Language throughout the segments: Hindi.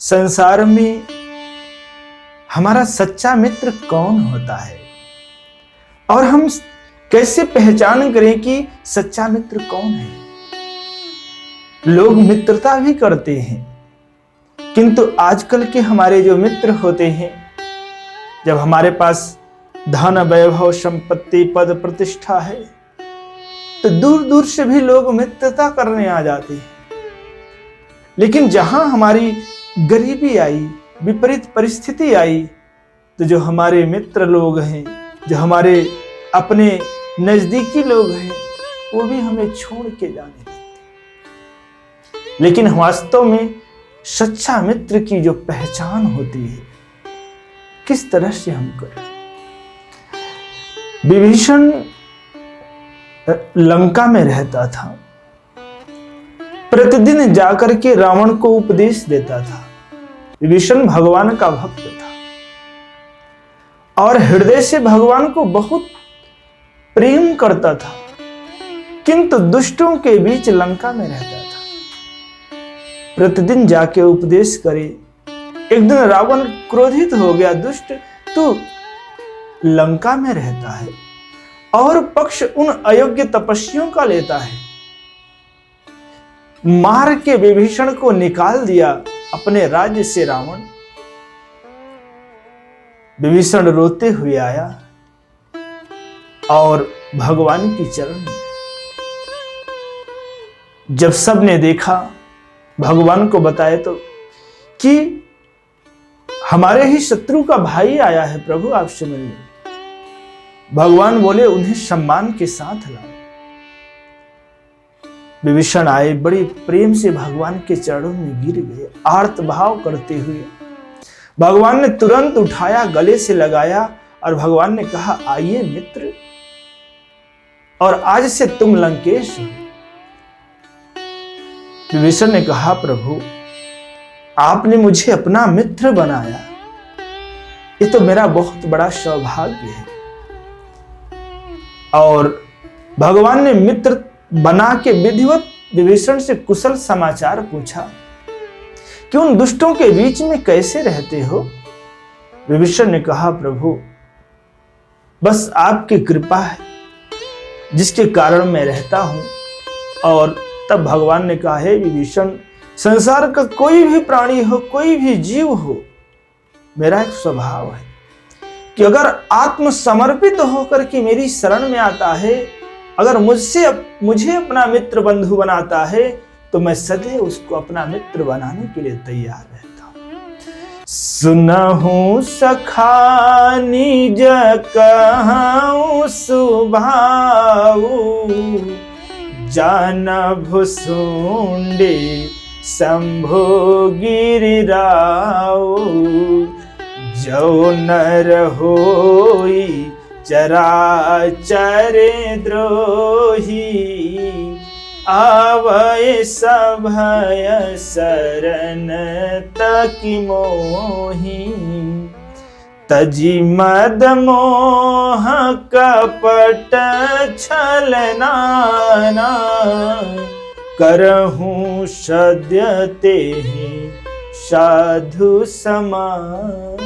संसार में हमारा सच्चा मित्र कौन होता है और हम कैसे पहचान करें कि सच्चा मित्र कौन है। लोग मित्रता भी करते हैं, किंतु आजकल के हमारे जो मित्र होते हैं, जब हमारे पास धन वैभव संपत्ति पद प्रतिष्ठा है तो दूर दूर से भी लोग मित्रता करने आ जाते हैं। लेकिन जहां हमारी गरीबी आई, विपरीत परिस्थिति आई, तो जो हमारे मित्र लोग हैं, जो हमारे अपने नजदीकी लोग हैं, वो भी हमें छोड़ के जाने लगते। लेकिन वास्तव में सच्चा मित्र की जो पहचान होती है, किस तरह से हम करें। विभीषण लंका में रहता था, प्रतिदिन जाकर के रावण को उपदेश देता था। विभीषण भगवान का भक्त था और हृदय से भगवान को बहुत प्रेम करता था, किंतु दुष्टों के बीच लंका में रहता था। प्रतिदिन जाके उपदेश करे। एक दिन रावण क्रोधित हो गया, दुष्ट तू लंका में रहता है और पक्ष उन अयोग्य तपस्वियों का लेता है। मार के विभीषण को निकाल दिया अपने राज्य से रावण। विभीषण रोते हुए आया और भगवान की चरण में, जब सबने देखा, भगवान को बताए तो कि हमारे ही शत्रु का भाई आया है प्रभु आपसे मिलने। भगवान बोले उन्हें सम्मान के साथ लाओ। विभीषण आए, बड़े प्रेम से भगवान के चरणों में गिर गए, आर्त भाव करते हुए। भगवान ने तुरंत उठाया, गले से लगाया और भगवान ने कहा, आइए मित्र, और आज से तुम लंकेश हो। विभीषण ने कहा, प्रभु आपने मुझे अपना मित्र बनाया, ये तो मेरा बहुत बड़ा सौभाग्य है। और भगवान ने मित्र बना के विधिवत विभीषण से कुशल समाचार पूछा कि उन दुष्टों के बीच में कैसे रहते हो। विभीषण ने कहा, प्रभु बस आपकी कृपा है जिसके कारण मैं रहता हूं। और तब भगवान ने कहा, हे विभीषण, संसार का कोई भी प्राणी हो, कोई भी जीव हो, मेरा एक स्वभाव है कि अगर आत्मसमर्पित होकर के मेरी शरण में आता है, अगर मुझे अपना मित्र बंधु बनाता है, तो मैं सदैव उसको अपना मित्र बनाने के लिए तैयार रहता हूं। सुनहु सखा निज कहूं सुभाऊ, जानभु सुंडे शंभो गिरिराऊ, जो नर होई चराचर द्रोही, आवै सभय शरण तकि मोहि, तजी मद मोह कपट छल नाना, करहूं सद्य तेहि साधु समान।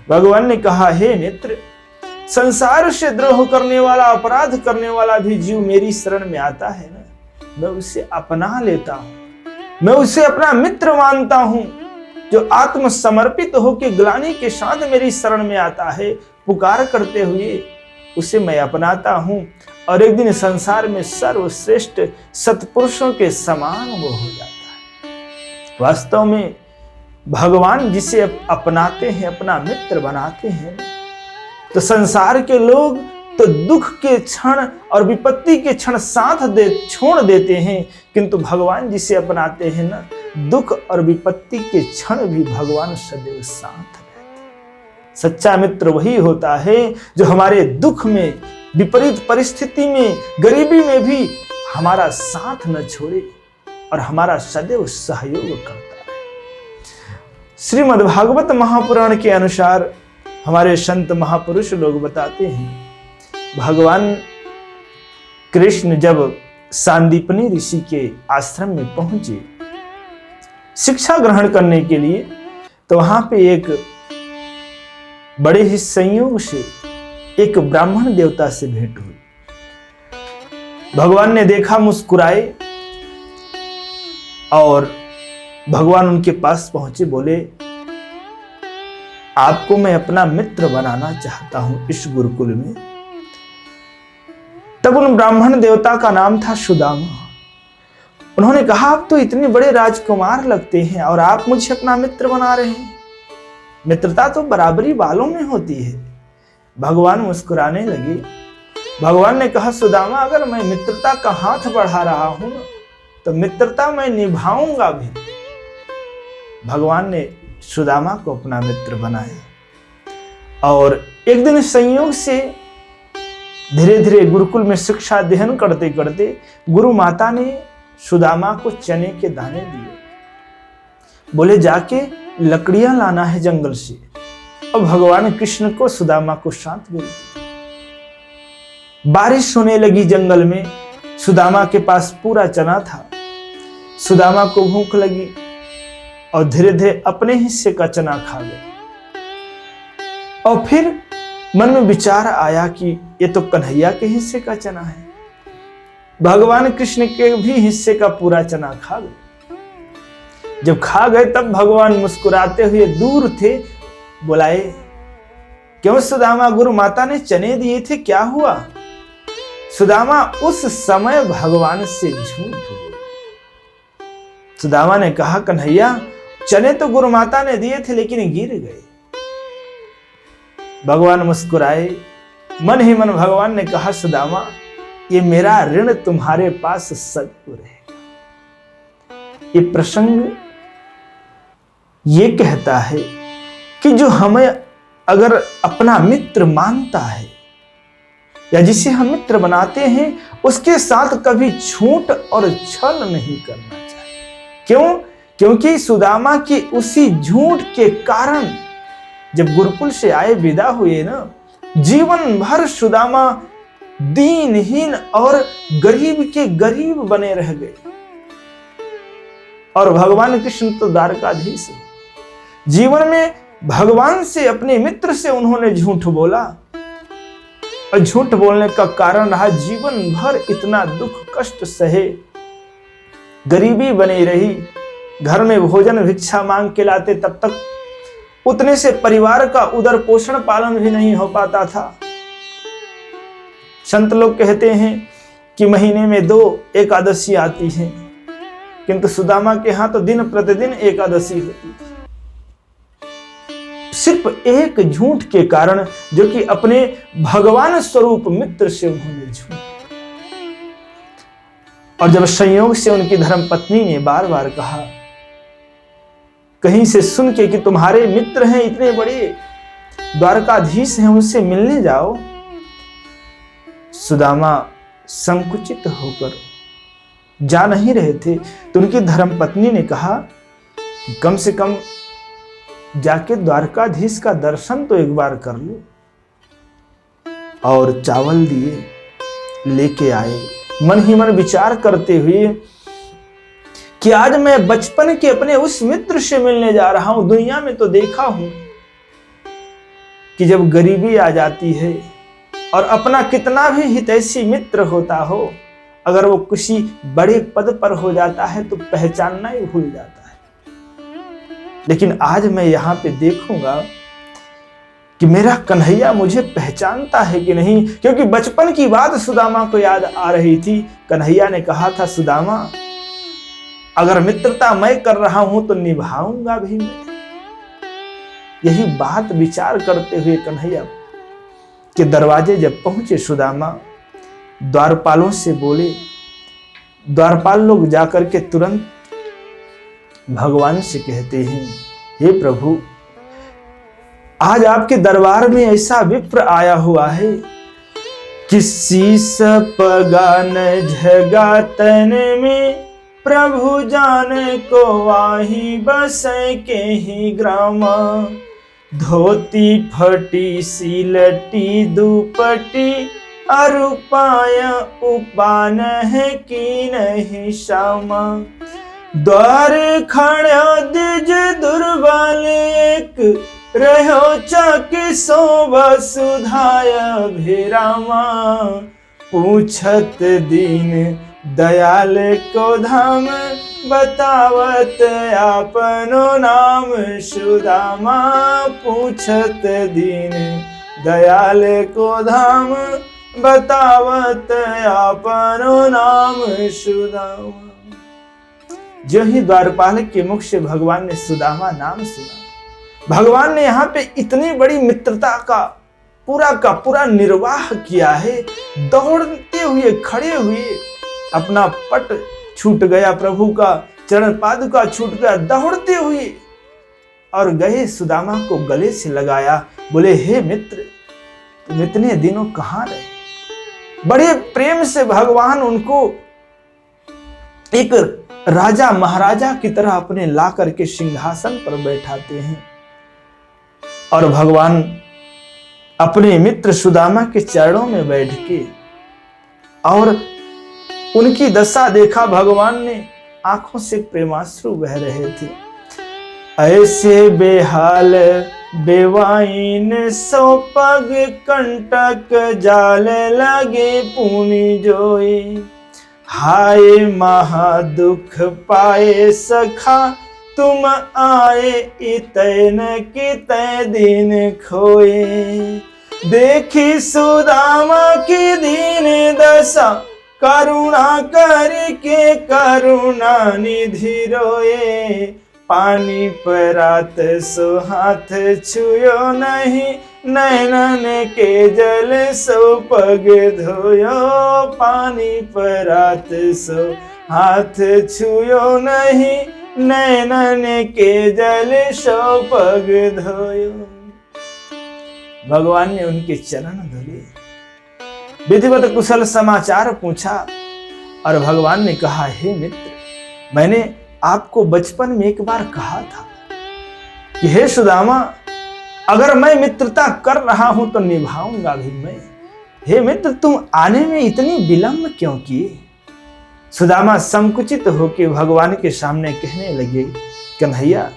भगवान ने कहा, हे मित्र, संसार से द्रोह करने वाला, अपराध करने वाला भी जीव मेरी शरण में आता है ना, मैं उसे अपना लेता हूं, मैं उसे अपना मित्र मानता हूं। जो आत्मसमर्पित होकर ग्लानि के साथ मेरी शरण में आता है, पुकार करते हुए, उसे मैं अपनाता हूं और एक दिन संसार में सर्वश्रेष्ठ सत्पुरुषों के समान वो हो जाता है। वास्तव में भगवान जिसे अपनाते हैं, अपना मित्र बनाते हैं, तो संसार के लोग तो दुख के क्षण और विपत्ति के क्षण साथ छोड़ देते हैं, किंतु भगवान जिसे अपनाते हैं ना, दुख और विपत्ति के क्षण भी भगवान सदैव साथ रहते हैं। सच्चा मित्र वही होता है जो हमारे दुख में, विपरीत परिस्थिति में, गरीबी में भी हमारा साथ न छोड़े और हमारा सदैव सहयोग करता है। श्रीमद्भागवत महापुराण के अनुसार हमारे संत महापुरुष लोग बताते हैं, भगवान कृष्ण जब सांदीपनी ऋषि के आश्रम में पहुंचे शिक्षा ग्रहण करने के लिए, तो वहां पे एक बड़े ही संयोग से एक ब्राह्मण देवता से भेंट हुई। भगवान ने देखा, मुस्कुराए और भगवान उनके पास पहुंचे, बोले आपको मैं अपना मित्र बनाना चाहता हूं इस गुरुकुल में। तब उन ब्राह्मण देवता का नाम था सुदामा। उन्होंने कहा, आप तो इतने बड़े राजकुमार लगते हैं और आप मुझे अपना मित्र बना रहे हैं। मित्रता तो बराबरी वालों में होती है। भगवान मुस्कुराने लगे। भगवान ने कहा, सुदामा अगर मैं मित्रता का हाथ बढ़ा रहा हूं तो मित्रता मैं निभाऊंगा भी। भगवान ने सुदामा को अपना मित्र बनाया और एक दिन संयोग से धीरे धीरे गुरुकुल में शिक्षा अध्ययन करते करते गुरु माता ने सुदामा को चने के दाने दिए। बोले जाके लकड़ियां लाना है जंगल से। और भगवान कृष्ण को सुदामा को शांत बोल दिया। बारिश होने लगी जंगल में। सुदामा के पास पूरा चना था। सुदामा को भूख लगी और धीरे धीरे अपने हिस्से का चना खा गए। और फिर मन में विचार आया कि ये तो कन्हैया के हिस्से का चना है। भगवान कृष्ण के भी हिस्से का पूरा चना खा गए। जब खा गए तब भगवान मुस्कुराते हुए दूर थे, बुलाए, क्यों सुदामा, गुरु माता ने चने दिए थे, क्या हुआ? सुदामा उस समय भगवान से झूठ बोले। सुदामा ने कहा, कन्हैया चने तो गुरु माता ने दिए थे लेकिन गिर गए। भगवान मुस्कुराए। मन ही मन भगवान ने कहा, सुदामा ये मेरा ऋण तुम्हारे पास सदैव रहेगा। ये प्रसंग ये कहता है कि जो हमें अगर अपना मित्र मानता है या जिसे हम मित्र बनाते हैं, उसके साथ कभी झूठ और छल नहीं करना चाहिए। क्यों? क्योंकि सुदामा की उसी झूठ के कारण जब गुरुकुल से आए, विदा हुए ना, जीवन भर सुदामा दीनहीन और गरीब के गरीब बने रह गए। और भगवान कृष्ण तो द्वारकाधीश है। जीवन में भगवान से, अपने मित्र से उन्होंने झूठ बोला और झूठ बोलने का कारण रहा जीवन भर इतना दुख कष्ट सहे, गरीबी बनी रही। घर में भोजन भिक्षा मांग के लाते, तब तक उतने से परिवार का उदर पोषण पालन भी नहीं हो पाता था। संत लोग कहते हैं कि महीने में 2 एकादशी आती हैं, किंतु सुदामा के यहां तो दिन प्रतिदिन एकादशी होती थी। सिर्फ एक झूठ के कारण, जो कि अपने भगवान स्वरूप मित्र से उन्होंने झूठ। और जब संयोग से उनकी धर्मपत्नी ने बार बार कहा, कहीं से सुन के कि तुम्हारे मित्र हैं इतने बड़े, द्वारकाधीश हैं, उनसे मिलने जाओ। सुदामा संकुचित होकर जा नहीं रहे थे, तो उनकी धर्मपत्नी ने कहा कि कम से कम जाके द्वारकाधीश का दर्शन तो एक बार कर लो। और चावल दिए, लेके आए। मन ही मन विचार करते हुए कि आज मैं बचपन के अपने उस मित्र से मिलने जा रहा हूं। दुनिया में तो देखा हूं कि जब गरीबी आ जाती है और अपना कितना भी हितैषी मित्र होता हो, अगर वो किसी बड़े पद पर हो जाता है तो पहचानना ही भूल जाता है। लेकिन आज मैं यहां पे देखूंगा कि मेरा कन्हैया मुझे पहचानता है कि नहीं, क्योंकि बचपन की बात सुदामा को याद आ रही थी। कन्हैया ने कहा था, सुदामा अगर मित्रता मैं कर रहा हूं तो निभाऊंगा भी मैं। यही बात विचार करते हुए कन्हैया के दरवाजे जब पहुंचे सुदामा, द्वारपालों से बोले। द्वारपाल लोग जाकर के तुरंत भगवान से कहते हैं, हे प्रभु, आज आपके दरबार में ऐसा विप्र आया हुआ है कि शीस पगान झगा तन में, प्रभु जान को वाही बसे के ही ग्रामा। धोती फटी सिलटी दुपटी, अरुपाय उपान है की नहीं श्यामा। द्वार खड़ा दिज दुर्बल एक, रहो चाकि सो वसुधाय भेरामा। पूछत दीन दयाल को धाम, बतावत आपनो नाम सुदामा। पूछत दीन दयाल को धाम, बतावत आपनो नाम सुदामा। जो ही द्वारपाल के मुख से भगवान ने सुदामा नाम सुना, भगवान ने यहाँ पे इतनी बड़ी मित्रता का पूरा निर्वाह किया है। दौड़ते हुए खड़े हुए, अपना पट छूट गया, प्रभु का चरण पादुका छूट गया, दौड़ते हुए और गए सुदामा को गले से लगाया। बोले, हे मित्र, तुम इतने दिनों कहाँ रहे। बड़े प्रेम से भगवान उनको एक राजा महाराजा की तरह अपने ला करके सिंहासन पर बैठाते हैं और भगवान अपने मित्र सुदामा के चरणों में बैठ के और उनकी दशा देखा भगवान ने, आंखों से प्रेमाश्रु बह रहे थे। ऐसे बेहाल बेवाइन सो पग, कंटक जाल लगे पुनि जोई। हाय महा दुख पाए सखा, तुम आए इतन की तय दिन खोए। देखी सुदामा की दीन दशा, करुणा करके करुणा निधि रोए। पानी परात सो हाथ छुयो नहीं, नैनन के जल सो पग धोयो। पानी परात सो हाथ छुयो नहीं, नैनन के जल सो पग धोयो। भगवान ने उनके चरण धुले, विधिवत कुशल समाचार पूछा और भगवान ने कहा, हे मित्र, मैंने आपको बचपन में एक बार कहा था कि हे सुदामा, अगर मैं मित्रता कर रहा हूं तो निभाऊंगा भी मैं। हे मित्र, तुम आने में इतनी विलंब क्यों किए। सुदामा संकुचित होकर भगवान के सामने कहने लगे, कन्हैया,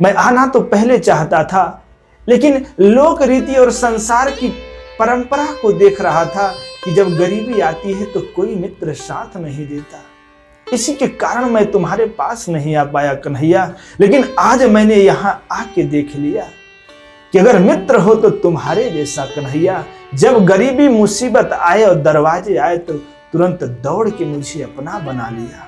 मैं आना तो पहले चाहता था, लेकिन लोक रीति और संसार की परंपरा को देख रहा था कि जब गरीबी आती है तो कोई मित्र साथ नहीं देता। इसी के कारण मैं तुम्हारे पास नहीं आ पाया कन्हैया। लेकिन आज मैंने यहाँ आके देख लिया कि अगर मित्र हो तो तुम्हारे जैसा कन्हैया। जब गरीबी मुसीबत आए और दरवाजे आए तो तुरंत दौड़ के मुझे अपना बना लिया।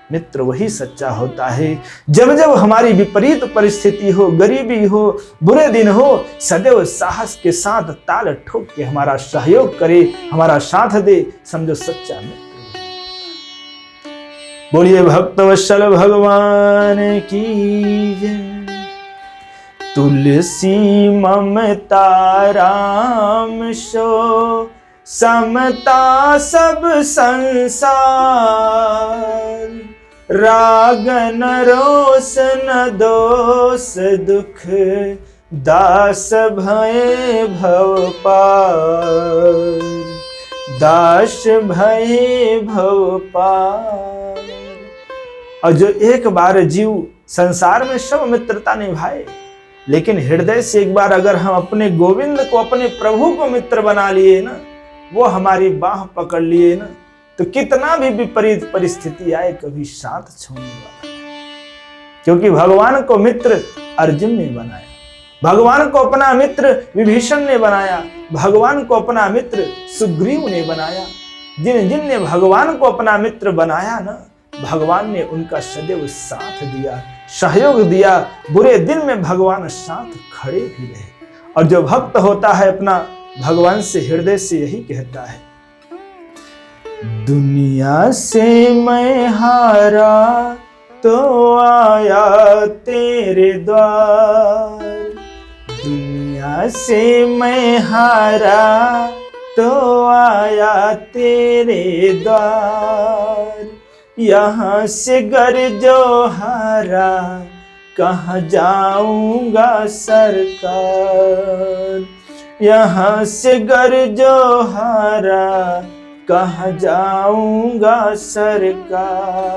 मित्र वही सच्चा होता है। जब जब हमारी विपरीत परिस्थिति हो, गरीबी हो, बुरे दिन हो, सदैव साहस के साथ ताल ठोक के हमारा सहयोग करे, हमारा साथ दे, समझो सच्चा मित्र। बोलिए भक्तवत्सल भगवान की जय। तुलसी ममता राम सो, समता सब संसार। राग न रोष न दोष, दुख दास भय भव पार। दास भय भव पार। और जो एक बार जीव संसार में सब मित्रता निभाए, लेकिन हृदय से एक बार अगर हम अपने गोविंद को, अपने प्रभु को मित्र बना लिए ना, वो हमारी बाह पकड़ लिए ना, तो कितना भी विपरीत परिस्थिति आए कभी साथ छोड़ने वाला नहीं। क्योंकि भगवान को मित्र अर्जुन ने बनाया, भगवान को अपना मित्र विभीषण ने बनाया, भगवान को अपना मित्र सुग्रीव ने बनाया। जिन जिन ने भगवान को अपना मित्र बनाया ना, भगवान ने उनका सदैव साथ दिया, सहयोग दिया। बुरे दिन में भगवान साथ खड़े भी रहे। और जो भक्त होता है अपना भगवान से हृदय से यही कहता है, दुनिया से मैं हारा तो आया तेरे द्वार। दुनिया से मैं हारा तो आया तेरे द्वार। यहाँ से गर जो हारा कहाँ जाऊंगा सरकार। यहाँ से गर जो हारा कहाँ जाऊंगा सरकार।